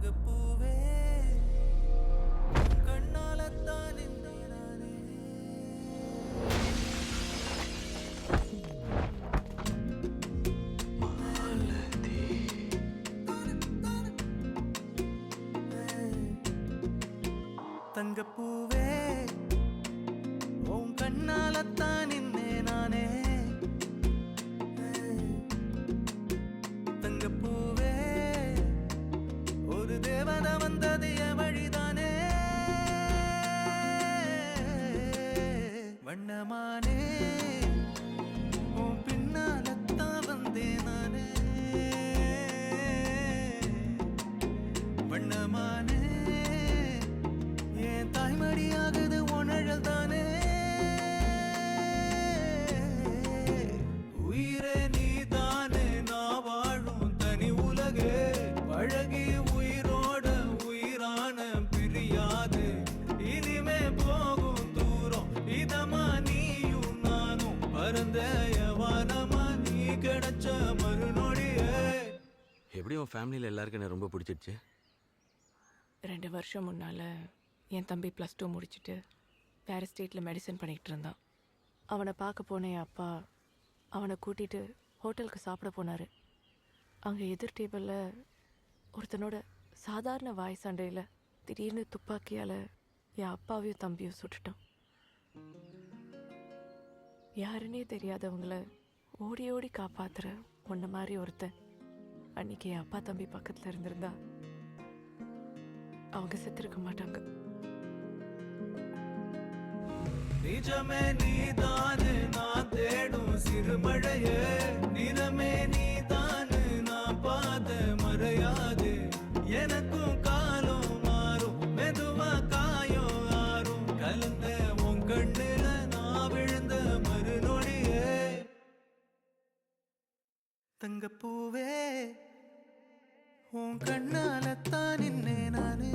தங்கப்பூவே கண்ணாலத்தான் நின்றேன் நானே. தங்கப்பூவே உன் கண்ணாலத்தான் நின்றேன் நானே. தங்கப்பூவே ஒரு தேவதை வந்தது என் வழிதானே. வண்ணமானே உன் பின்னாலத்தான் வந்தேன் நானே. வண்ணமானே என் தாய்மடியாகுது உணழல் தானே. உயிரே நீ தானே நான் வாழும் தனி உலகே. பழகி உயிரோட உயிரான பிரியாது இனிமே போகும் தூரம் இதமா நீயும் நானும் பரந்த வானமா நீ கிடைச்ச மறுநொடியே. எப்படி உன் ஃபேமிலியில் எல்லாருக்கும் என்ன ரொம்ப பிடிச்சிருச்சு? 2 வருஷம் முன்னால் என் தம்பி +2 முடிச்சுட்டு வேறு ஸ்டேட்டில் மெடிசன் பண்ணிகிட்டு இருந்தான். அவனை பார்க்க போன என் அப்பா அவனை கூட்டிகிட்டு ஹோட்டலுக்கு சாப்பிட போனார். அங்கே எதிர் டேபிளில் ஒருத்தனோட சாதாரண வாய் சண்டையில் திடீர்னு துப்பாக்கியால் என் அப்பாவையும் தம்பியும் சுட்டுட்டான். யாருன்னே தெரியாதவங்கள ஓடி ஓடி காப்பாத்துற உன்ன மாதிரி ஒருத்தன் அன்னைக்கு என் அப்பா தம்பி பக்கத்தில் இருந்திருந்தா அவங்க செத்துருக்க மாட்டாங்க. நிஜமே நீதானு நான் தேடும் சிறுமழையே. நிறமே நீதானு நான் பாத மறையாது. எனக்கும் காலம் மாறும் மெதுவா காயம் ஆறும். கலந்த உன் கண்ணுல நான் விழுந்த மறுநொடியே. தங்கப்பூவே உன் கண்ணாலத்தான் நின்னே நானே.